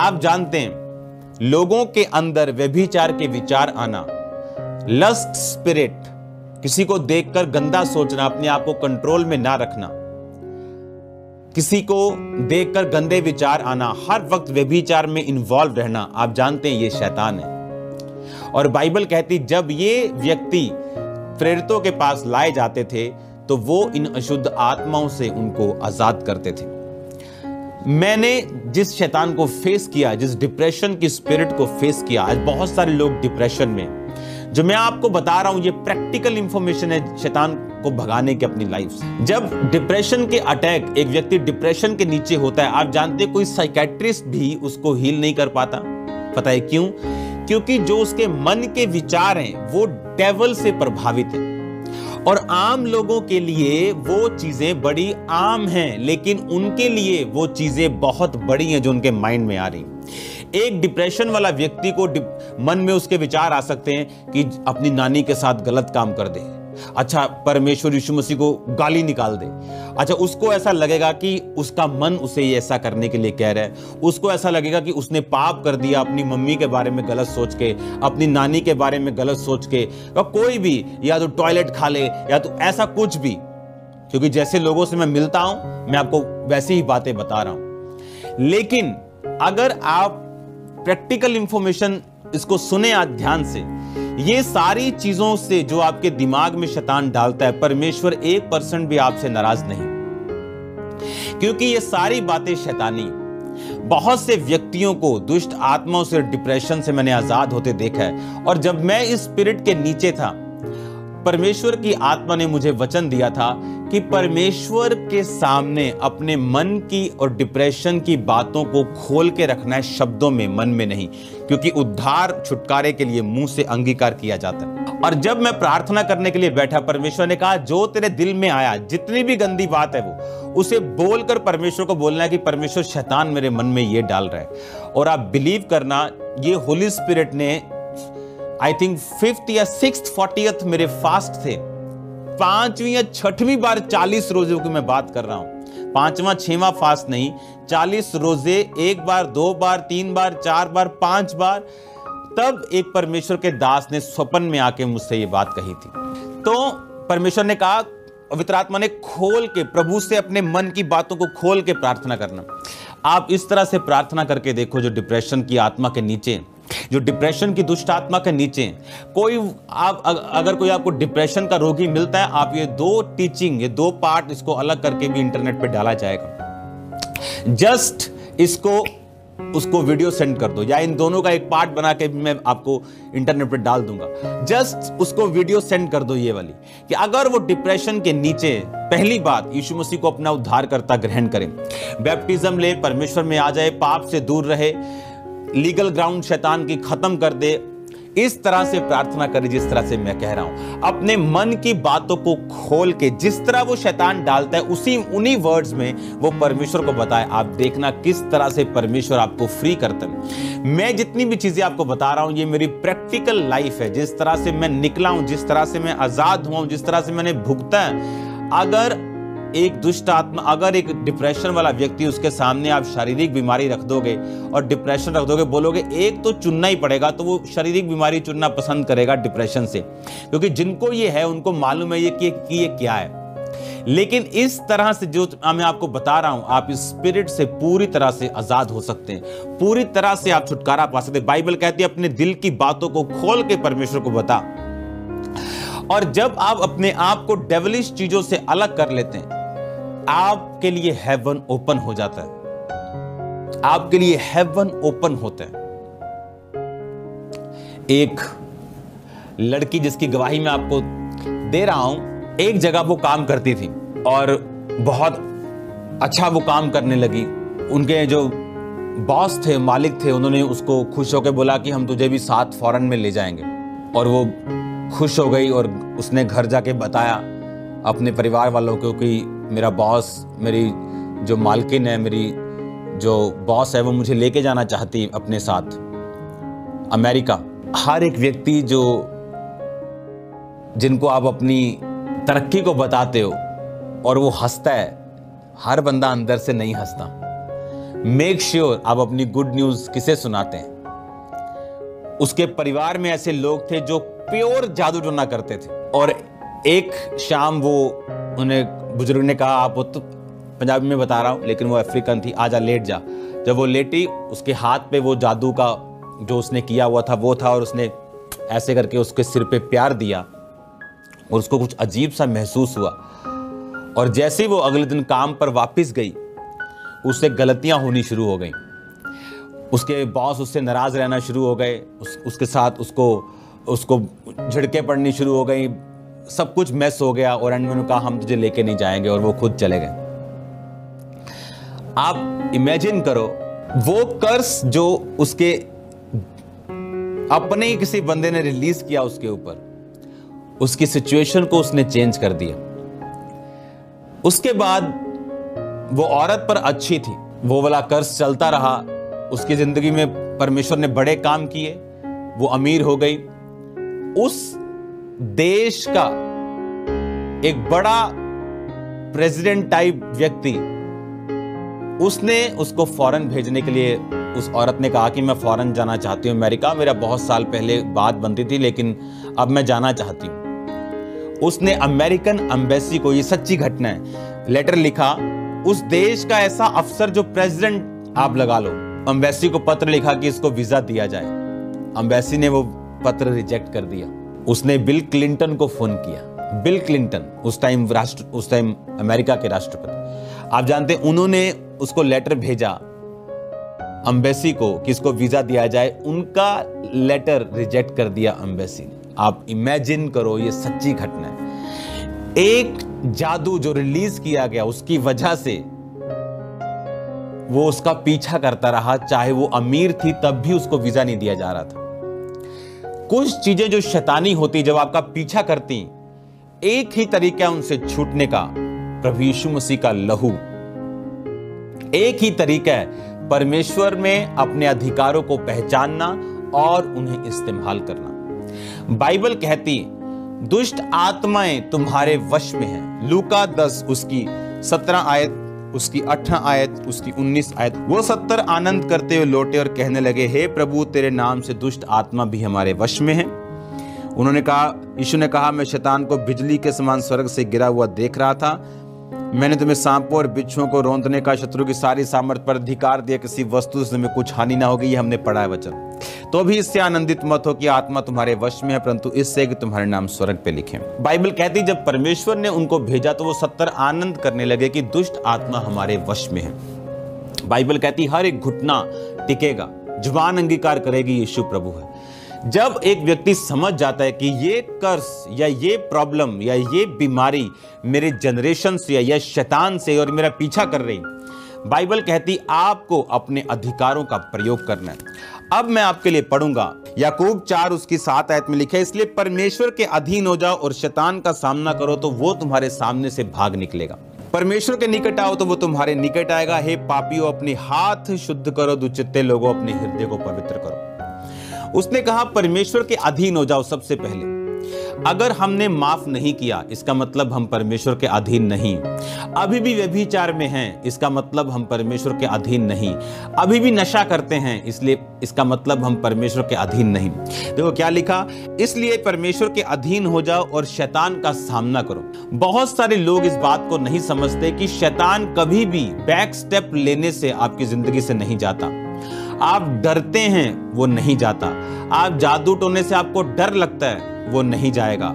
आप जानते हैं लोगों के अंदर व्यभिचार के विचार आना, लस्ट स्पिरिट, किसी को देखकर गंदा सोचना, अपने आप को कंट्रोल में ना रखना, किसी को देखकर गंदे विचार आना, हर वक्त व्यभिचार में इन्वॉल्व रहना, आप जानते हैं ये शैतान है। और बाइबल कहती जब ये व्यक्ति प्रेरितों के पास लाए जाते थे तो वो इन अशुद्ध आत्माओं से उनको आजाद करते थे। मैंने जिस शैतान को फेस किया, जिस डिप्रेशन की स्पिरिट को फेस किया, आज बहुत सारे लोग डिप्रेशन में, जो मैं आपको बता रहा हूं ये प्रैक्टिकल इंफॉर्मेशन है शैतान को भगाने की अपनी लाइफ से। जब डिप्रेशन के अटैक, एक व्यक्ति डिप्रेशन के नीचे होता है, आप जानते हैं कोई साइकेट्रिस्ट भी उसको हील नहीं कर पाता। पता है क्यों? क्योंकि जो उसके मन के विचार हैं वो डेविल से प्रभावित है। और आम लोगों के लिए वो चीजें बड़ी आम हैं, लेकिन उनके लिए वो चीजें बहुत बड़ी हैं जो उनके माइंड में आ रही। एक डिप्रेशन वाला व्यक्ति को मन में उसके विचार आ सकते हैं कि अपनी नानी के साथ गलत काम कर दे, अच्छा परमेश्वर यीशु मसीह को गाली निकाल दे, अच्छा उसको ऐसा लगेगा कि उसका मन उसे ये ऐसा करने के लिए कह रहा है, उसको ऐसा लगेगा कि उसने पाप कर दिया अपनी मम्मी के बारे में गलत सोच के, अपनी नानी के बारे में गलत सोच के, या कोई भी, या तो टॉयलेट खा ले या तो ऐसा कुछ भी। क्योंकि जैसे लोगों से मैं मिलता हूं मैं आपको वैसी ही बातें बता रहा हूं। लेकिन अगर आप प्रैक्टिकल इंफॉर्मेशन इसको सुने आज ध्यान से, ये सारी चीजों से जो आपके दिमाग में शैतान डालता है, परमेश्वर 1% भी आपसे नाराज नहीं, क्योंकि ये सारी बातें शैतानी। बहुत से व्यक्तियों को दुष्ट आत्माओं से, डिप्रेशन से मैंने आजाद होते देखा है। और जब मैं इस स्पिरिट के नीचे था, परमेश्वर की आत्मा ने मुझे वचन दिया था कि परमेश्वर के सामने अपने मन की और डिप्रेशन की बातों को खोल के रखना है, शब्दों में, मन में नहीं, क्योंकि उद्धार छुटकारे के लिए मुंह से अंगीकार किया जाता है। और जब मैं प्रार्थना करने के लिए बैठा, परमेश्वर ने कहा जो तेरे दिल में आया, जितनी भी गंदी बात है वो उसे बोलकर परमेश्वर को बोलना है कि परमेश्वर शैतान मेरे मन में ये डाल रहा है। और आप बिलीव करना, ये होली स्पिरिट ने आई थिंक 5th या 6th 40th मेरे फास्ट थे, 5वीं या 6वीं बार 40 रोजे की मैं बात कर रहा हूं, 5वां 6वां फास्ट नहीं, 40 रोजे, 1 बार 2 बार 3 बार 4 बार 5 बार। तब एक परमेश्वर के दास ने स्वप्न में आके मुझसे ये बात कही थी। तो परमेश्वर ने कहा, पवित्र आत्मा ने खोल के, प्रभु से अपने मन की बातों को खोल के प्रार्थना करना। आप इस तरह से प्रार्थना करके देखो, जो डिप्रेशन की आत्मा के नीचे, जो डिप्रेशन की दुष्ट आत्मा के नीचे कोई, आप अगर कोई आपको डिप्रेशन का रोगी मिलता है, आप ये 2 टीचिंग, ये 2 पार्ट इसको अलग करके भी इंटरनेट पे डाला जाएगा। जस्ट इसको उसको वीडियो सेंड कर दो, या इन दोनों का एक पार्ट बना के मैं आपको इंटरनेट पे डाल दूंगा। जस्ट उसको वीडियो सेंड कर दो ये वाली, कि अगर वो डिप्रेशन के नीचे, पहली बात यीशु मसीह को अपना उद्धारकर्ता ग्रहण करें, बैप्टिज्म ले, परमेश्वर में आ जाए, पाप से दूर रहे, लीगल ग्राउंड शैतान की खत्म कर दे, इस तरह से प्रार्थना करें जिस तरह से मैं कह रहा हूं। अपने मन की बातों को खोल के, जिस तरह वो शैतान डालता है उन्हीं वर्ड्स में वो परमेश्वर को बताए। आप देखना किस तरह से परमेश्वर आपको फ्री करता है। मैं जितनी भी चीजें आपको बता रहा हूं ये मेरी प्रैक्टिकल लाइफ है, जिस तरह से मैं निकला हूं, जिस तरह से मैं आजाद हुआ हूं, जिस तरह से मैंने भुगता है। अगर एक दुष्ट आत्मा, अगर एक डिप्रेशन वाला व्यक्ति, उसके सामने आप शारीरिक बीमारी रख दोगे और डिप्रेशन रख दोगे, बोलोगे एक तो चुनना ही पड़ेगा, तो वो शारीरिक बीमारी चुनना पसंद करेगा डिप्रेशन से, क्योंकि जिनको ये है उनको मालूम है कि ये क्या है। लेकिन इस तरह से जो मैं आपको बता रहा हूं, आप इस स्पिरिट से पूरी तरह से आजाद हो सकते हैं, पूरी तरह से आप छुटकारा पा सकते हैं। बाइबल कहती है अपने दिल की बातों को खोल के परमेश्वर को बता। और जब आप अपने आप को डेविलिश चीजों से अलग कर लेते हैं, आपके लिए हेवन ओपन हो जाता है, आपके लिए हेवन ओपन होता है। एक लड़की जिसकी गवाही मैं आपको दे रहा हूं, एक जगह वो काम करती थी और बहुत अच्छा वो काम करने लगी। उनके जो बॉस थे, मालिक थे, उन्होंने उसको खुश होकर बोला कि हम तुझे भी साथ फॉरेन में ले जाएंगे। और वो खुश हो गई और उसने घर जाके बताया अपने परिवार वालों को कि मेरा बॉस, मेरी जो मालकिन है, मेरी जो बॉस है, वो मुझे लेके जाना चाहती अपने साथ अमेरिका। हर एक व्यक्ति जिनको आप अपनी तरक्की को बताते हो और वो हंसता है, हर बंदा अंदर से नहीं हंसता। मेक श्योर आप अपनी गुड न्यूज किसे सुनाते हैं। उसके परिवार में ऐसे लोग थे जो प्योर जादू टोना करते थे, और एक शाम वो उन्हें बुजुर्ग ने कहा, आप तो पंजाबी में बता रहा हूं लेकिन वो अफ्रीकन थी, आजा लेट जा। जब वो लेटी, उसके हाथ पे वो जादू का जो उसने किया हुआ था वो था, और उसने ऐसे करके उसके सिर पे प्यार दिया और उसको कुछ अजीब सा महसूस हुआ। और जैसे ही वो अगले दिन काम पर वापस गई, उससे गलतियां होनी शुरू हो गई। उसके बॉस उससे नाराज रहना शुरू हो गए, उसके साथ उसको झिड़के पड़नी शुरू हो गई, सब कुछ मैस हो गया। और एंड में उन्होंने कहा हम तुझे लेके नहीं जाएंगे, और वो खुद चले गए। आप इमेजिन करो, वो कर्स जो उसके अपने ही किसी बंदे ने रिलीज किया उसके ऊपर, उसकी सिचुएशन को उसने चेंज कर दिया। उसके बाद वो औरत पर अच्छी थी, वो वाला कर्स चलता रहा। उसकी जिंदगी में परमेश्वर ने बड़े काम किए, वो अमीर हो गई। उस देश का एक बड़ा प्रेसिडेंट टाइप व्यक्ति, उसने उसको फॉरेन भेजने के लिए, उस औरत ने कहा कि मैं फॉरेन जाना चाहती हूँ अमेरिका, मेरा बहुत साल पहले बात बनती थी लेकिन अब मैं जाना चाहती हूँ। उसने अमेरिकन एम्बेसी को, ये सच्ची घटना है, लेटर लिखा। उस देश का ऐसा अफसर जो प्रेसिडेंट आप लगा लो, एम्बेसी को पत्र लिखा कि इसको वीजा दिया जाए। एम्बेसी ने वो पत्र रिजेक्ट कर दिया। उसने बिल क्लिंटन को फोन किया। बिल क्लिंटन उस टाइम अमेरिका के राष्ट्रपति, आप जानते हैं, उन्होंने उसको लेटर भेजा एम्बेसी को कि इसको वीजा दिया जाए। उनका लेटर रिजेक्ट कर दिया एम्बेसी ने। आप इमेजिन करो, ये सच्ची घटना है। एक जादू जो रिलीज किया गया, उसकी वजह से वो उसका पीछा करता रहा, चाहे वो अमीर थी तब भी उसको वीजा नहीं दिया जा रहा था। कुछ चीजें जो शैतानी होती, जब आपका पीछा करती, एक ही तरीका है उनसे छूटने का, प्रभु यीशु मसीह का लहू। एक ही तरीका है परमेश्वर में अपने अधिकारों को पहचानना और उन्हें इस्तेमाल करना। बाइबल कहती है दुष्ट आत्माएं तुम्हारे वश में हैं। लूका 10 उसकी 17 आयत, उसकी 18 आयत, उसकी 19 आयत। वो 70 आनंद करते हुए लौटे और कहने लगे, हे प्रभु, तेरे नाम से दुष्ट आत्मा भी हमारे वश में है। उन्होंने कहा, यीशु ने कहा, मैं शैतान को बिजली के समान स्वर्ग से गिरा हुआ देख रहा था। मैंने तुम्हें सांपों और बिच्छुओं को रौंदने का, शत्रु की सारी सामर्थ पर अधिकार दिया, किसी वस्तु से तुम्हें कुछ हानि ना होगी। ये हमने पढ़ा है वचन। तो भी इससे आनंदित मत हो कि आत्मा तुम्हारे वश में है, परंतु इससे कि तुम्हारे नाम स्वर्ग पे लिखे। बाइबल कहती जब परमेश्वर ने उनको भेजा तो वो 70 आनंद करने लगे कि दुष्ट आत्मा हमारे वश में है। बाइबल कहती हर एक घुटना टिकेगा, जुबान अंगीकार करेगी यीशु प्रभु है। जब एक व्यक्ति समझ जाता है कि ये कर्स या ये प्रॉब्लम या ये बीमारी मेरे जनरेशन से या शैतान से और मेरा पीछा कर रही, बाइबल कहती आपको अपने अधिकारों का प्रयोग करना है। अब मैं आपके लिए पढ़ूंगा याकूब 4 उसकी 7 आयत में लिखा है, इसलिए परमेश्वर के अधीन हो जाओ और शैतान का सामना करो तो वो तुम्हारे सामने से भाग निकलेगा। परमेश्वर के निकट आओ तो वो तुम्हारे निकट आएगा। हे पापियों, अपने हाथ शुद्ध करो, दुचित्ते लोगों अपने हृदय को पवित्र करो। उसने कहा परमेश्वर के अधीन हो जाओ। सबसे पहले अगर हमने माफ नहीं किया, इसका मतलब हम परमेश्वर के अधीन नहीं। अभी भी व्यभिचार में हैं, इसका मतलब हम परमेश्वर के अधीन नहीं। अभी भी नशा करते हैं, इसलिए इसका मतलब हम परमेश्वर के अधीन नहीं। देखो क्या लिखा, इसलिए परमेश्वर के अधीन हो जाओ और शैतान का सामना करो। बहुत सारे लोग इस बात को नहीं समझते कि शैतान कभी भी बैक स्टेप लेने से आपकी जिंदगी से नहीं जाता। आप डरते हैं, वो नहीं जाता। आप जादू टोने से आपको डर लगता है, वो नहीं जाएगा।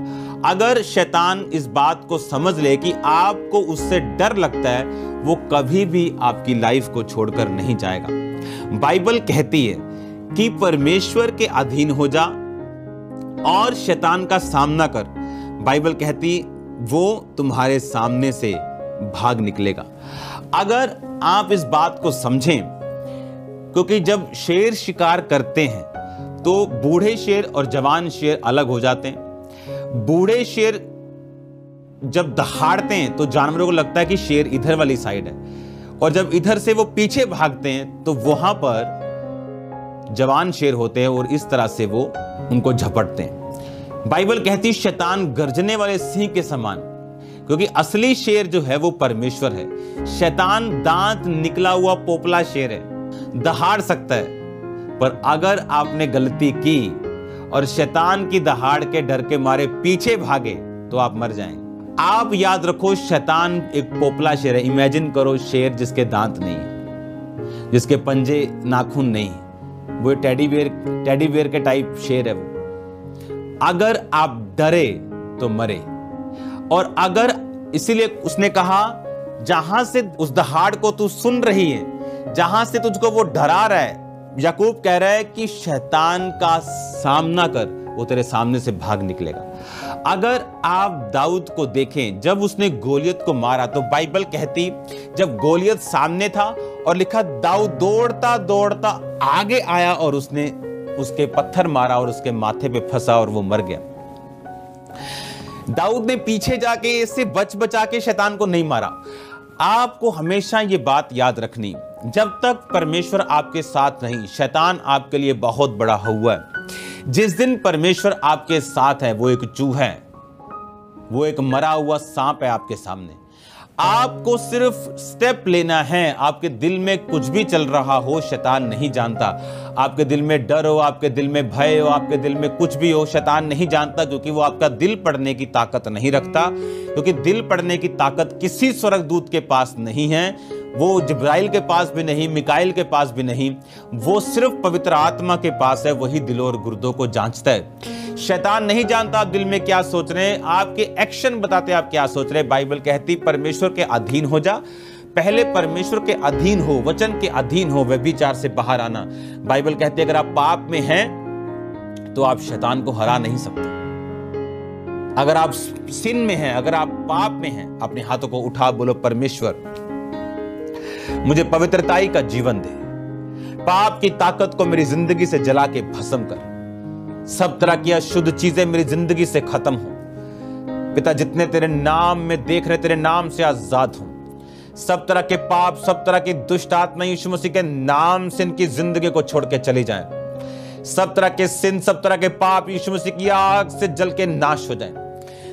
अगर शैतान इस बात को समझ ले कि आपको उससे डर लगता है, वो कभी भी आपकी लाइफ को छोड़कर नहीं जाएगा। बाइबल कहती है कि परमेश्वर के अधीन हो जा और शैतान का सामना कर। बाइबल कहती वो तुम्हारे सामने से भाग निकलेगा। अगर आप इस बात को समझें, क्योंकि जब शेर शिकार करते हैं तो बूढ़े शेर और जवान शेर अलग हो जाते हैं। बूढ़े शेर जब दहाड़ते हैं तो जानवरों को लगता है कि शेर इधर वाली साइड है, और जब इधर से वो पीछे भागते हैं तो वहां पर जवान शेर होते हैं और इस तरह से वो उनको झपटते हैं। बाइबल कहती शैतान गर्जने वाले सिंह के समान क्योंकि असली शेर जो है वो परमेश्वर है। शैतान दांत निकला हुआ पोपला शेर है, दहाड़ सकता है, पर अगर आपने गलती की और शैतान की दहाड़ के डर के मारे पीछे भागे तो आप मर जाएंगे। आप याद रखो, शैतान एक पोपला शेर है। इमेजिन करो शेर जिसके दांत नहीं है, जिसके पंजे नाखून नहीं, वो टेडी बेयर के टाइप शेर है वो। अगर आप डरे तो मरे। और अगर, इसीलिए उसने कहा जहां से उस दहाड़ को तू सुन रही है, जहां से तुझको वो डरा रहा है, याकूब कह रहा है कि शैतान का सामना कर, वो तेरे सामने से भाग निकलेगा। अगर आप दाऊद को देखें, जब उसने गोलियत को मारा तो बाइबल कहती जब गोलियत सामने था और लिखा दाऊद दौड़ता दौड़ता आगे आया और उसने उसके पत्थर मारा और उसके माथे पे फंसा और वो मर गया। दाऊद ने पीछे जाके इससे बचा के शैतान को नहीं मारा। आपको हमेशा ये बात याद रखनी, जब तक परमेश्वर आपके साथ नहीं, शैतान आपके लिए बहुत बड़ा हुआ है। जिस दिन परमेश्वर आपके साथ है, वो एक चूहा है, वो एक मरा हुआ सांप है आपके सामने। आपको सिर्फ स्टेप लेना है। आपके दिल में कुछ भी चल रहा हो, शैतान नहीं जानता। आपके दिल में डर हो, आपके दिल में भय हो, आपके दिल में कुछ भी हो, शैतान नहीं जानता, क्योंकि वो आपका दिल पढ़ने की ताकत नहीं रखता। क्योंकि दिल पढ़ने की ताकत किसी स्वर्गदूत के पास नहीं है, वो जिब्राइल के पास भी नहीं, मिकाइल के पास भी नहीं, वो सिर्फ पवित्र आत्मा के पास है। वही दिलों और गुर्दों को जांचता है। शैतान नहीं जानता आप दिल में क्या सोच रहे हैं, आपके एक्शन बताते आप क्या सोच रहे हैं। बाइबल कहती परमेश्वर के अधीन हो जा। पहले परमेश्वर के अधीन हो, वचन के अधीन हो, व्यभिचार से बाहर आना। बाइबल कहती है अगर आप पाप में हैं तो आप शैतान को हरा नहीं सकते। अगर आप सिन में हैं, अगर आप पाप में हैं, अपने हाथों को उठा बोलो परमेश्वर मुझे पवित्रताई का जीवन दे, पाप की ताकत को मेरी जिंदगी से जला के भस्म कर, सब तरह की अशुद्ध चीजें मेरी जिंदगी से खत्म हो। पिता जितने तेरे नाम में देख रहे तेरे नाम से आजाद हो। सब तरह के पाप, सब तरह की दुष्ट आत्मा यीशु मसीह के नाम से इनकी जिंदगी को छोड़ के चली जाए। सब तरह के सिन, सब तरह के पाप यीशु मसीह की आग से जल के नाश हो जाए।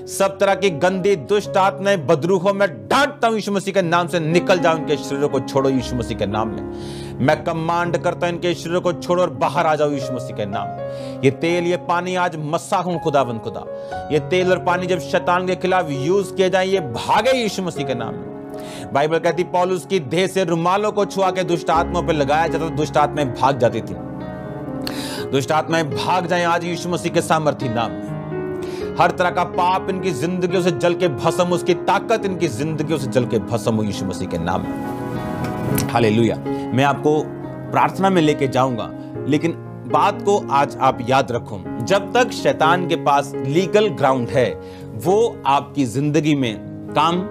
सब तरह की गंदी दुष्ट आत्माएं, बदरूहों में डांटता हूं यीशु मसीह के नाम से, निकल जाओ, इनके शरीरों को छोड़ो यीशु मसीह के नाम में। मैं कमांड करता हूं इनके शरीरों को छोड़ो और बाहर आ जाओ यीशु मसीह के नाम में। ये तेल, ये पानी आज मस्सा हूं खुदावंद खुदा। ये तेल और पानी जब शैतान के खिलाफ यूज किए जाए, ये भागे यीशु मसीह के नाम में। बाइबल कहती पौलुस की देह से रुमालों को छुआ के दुष्ट आत्माओं पर लगाया जाता, दुष्ट आत्माएं भाग जाती थी। दुष्ट आत्माएं भाग जाएं आज यीशु मसीह के सामर्थी नाम में। हर तरह का पाप इनकी जिंदगियों से जल के भस्म, उसकी ताकत इनकी जिंदगियों से जल के भस्म हो यीशु मसीह के नाम में। हालेलुया। मैं आपको प्रार्थना में लेके जाऊंगा, लेकिन बात को आज आप याद रखो, जब तक शैतान के पास लीगल ग्राउंड है वो आपकी जिंदगी में काम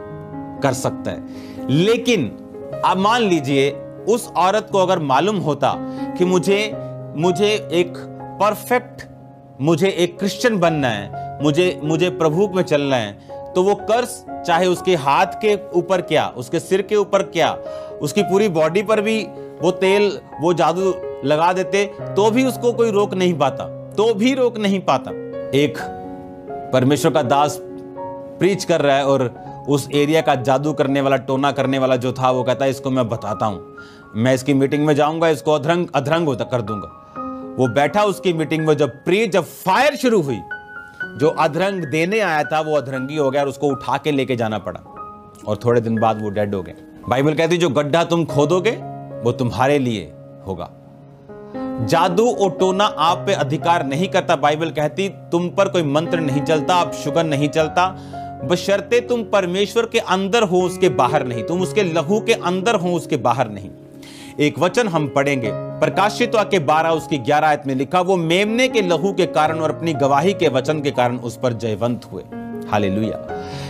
कर सकता है। लेकिन अब मान लीजिए उस औरत को अगर मालूम होता कि मुझे एक परफेक्ट, मुझे एक क्रिश्चियन बनना है, मुझे प्रभु में चलना है, तो वो कर्स चाहे उसके हाथ के ऊपर क्या, उसके सिर के ऊपर क्या, उसकी पूरी बॉडी पर भी वो तेल, वो जादू लगा देते तो भी उसको कोई रोक नहीं पाता। एक परमेश्वर का दास प्रीच कर रहा है और उस एरिया का जादू करने वाला, टोना करने वाला जो था, वो कहता है इसको मैं बताता हूं, मैं इसकी मीटिंग में जाऊंगा, इसको अधरंग होता कर दूंगा। वो बैठा उसकी मीटिंग में, जब फायर शुरू हुई, जो अधरंग देने आया था वो अधरंगी हो गया और उसको उठा के लेके जाना पड़ा और थोड़े दिन बाद वो डेड हो गया। बाइबल कहती जो गड्ढा तुम खोदोगे वो तुम्हारे लिए होगा। जादू और टोना आप पे अधिकार नहीं करता। बाइबल कहती तुम पर कोई मंत्र नहीं चलता, आप शुगर नहीं चलता, बशर्ते तुम परमेश्वर के अंदर हो, उसके बाहर नहीं। तुम उसके लहू के अंदर हो, उसके बाहर नहीं। एक वचन हम पढ़ेंगे, प्रकाशित वाक्य 12 उसकी 11 आयत में लिखा, वो मेमने के लहू के कारण और अपनी गवाही के वचन के कारण उस पर जयवंत हुए। हालेलुया।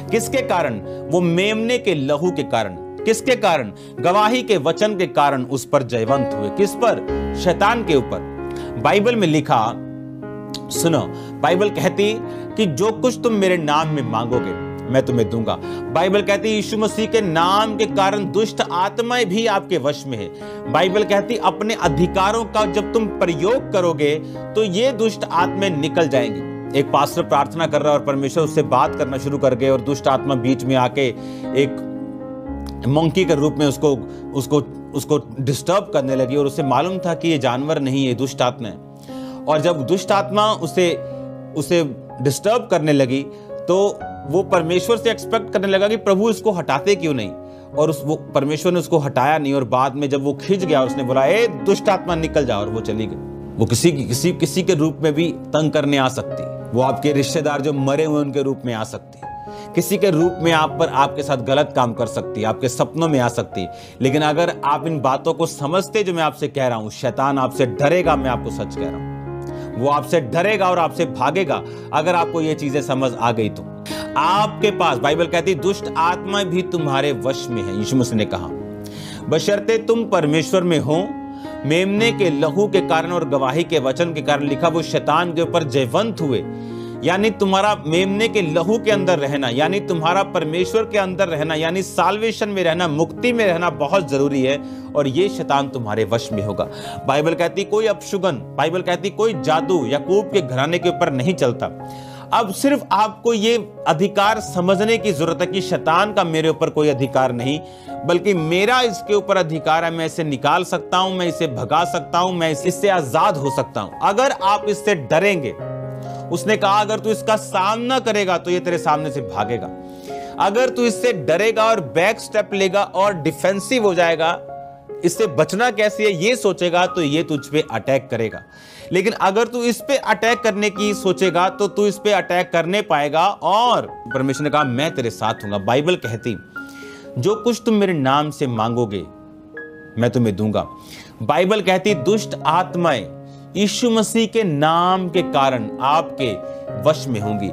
किसके कारण? वो मेमने के लहू के कारण। किसके कारण? गवाही के वचन के कारण उस पर जयवंत हुए। किस पर? शैतान के ऊपर। बाइबल में लिखा, सुनो, बाइबल कहती कि जो कुछ तुम मेरे नाम में मांगोगे मैं तुम्हें दूंगा। बाइबल कहती यीशु मसीह के नाम के कारण दुष्ट आत्माएं भी आपके वश में है। बाइबल कहती अपने अधिकारों का जब तुम प्रयोग करोगे तो ये दुष्ट आत्माएं निकल जाएंगी। एक पास्टर प्रार्थना कर रहा है और परमेश्वर उससे बात करना शुरू कर गए और दुष्ट आत्मा बीच में आके एक मंकी के रूप में उसको डिस्टर्ब करने लगी और उसे मालूम था कि ये जानवर नहीं है, दुष्ट आत्मा है। और जब दुष्ट आत्मा उसे डिस्टर्ब करने लगी तो वो परमेश्वर से एक्सपेक्ट करने लगा कि प्रभु इसको हटाते क्यों नहीं, और वो परमेश्वर ने उसको हटाया नहीं। और बाद में जब वो खिंच गया, उसने बोला ए दुष्ट आत्मा निकल जाओ, और वो चली गई। वो किसी के रूप में भी तंग करने आ सकती, वो आपके रिश्तेदार जो मरे हुए उनके रूप में आ सकती, किसी के रूप में आप पर आपके साथ गलत काम कर सकती, आपके सपनों में आ सकती। लेकिन अगर आप इन बातों को समझते जो मैं आपसे कह रहा हूं, शैतान आपसे डरेगा। मैं आपको सच कह रहा हूं, वो आपसे डरेगा और आपसे भागेगा अगर आपको ये चीजें समझ आ गई तो। आपके पास बाइबल कहती दुष्ट आत्मा भी तुम्हारे वश में है, यीशु मसीह ने कहा, बशर्ते तुम परमेश्वर में हो। मेमने के लहू के कारण और गवाही के वचन के कारण लिखा, वो शैतान के ऊपर जयवंत हुए। यानी तुम्हारा मेमने के लहू के अंदर रहना, यानी तुम्हारा परमेश्वर के अंदर रहना, यानी साल्वेशन में रहना, मुक्ति में रहना बहुत जरूरी है। और ये शैतान तुम्हारे वश में होगा। बाइबल कहती कोई अपशुगन, बाइबल कहती कोई जादू याकूब के घराने के ऊपर नहीं चलता। अब सिर्फ आपको ये अधिकार समझने की जरूरत है कि शैतान का मेरे ऊपर कोई अधिकार नहीं, बल्कि मेरा इसके ऊपर अधिकार है। मैं इसे निकाल सकता हूं, मैं इसे भगा सकता हूं, मैं इससे आजाद हो सकता हूं अगर आप इससे डरेंगे। उसने कहा अगर तू इसका सामना करेगा तो ये तेरे सामने से भागेगा। अगर तू इससे डरेगा और बैक स्टेप लेगा और डिफेंसिव हो जाएगा, इससे बचना कैसे है ये सोचेगा, तो ये तुझ पे अटैक करेगा। लेकिन अगर तू इस पे अटैक करने की सोचेगा तो तू इस पे अटैक करने पाएगा। और परमेश्वर ने कहा मैं तेरे साथ हूंगा। बाइबल कहती जो कुछ तुम मेरे नाम से मांगोगे मैं तुम्हें दूंगा। बाइबल कहती दुष्ट आत्माएं यीशु मसीह के नाम के कारण आपके वश में होंगी।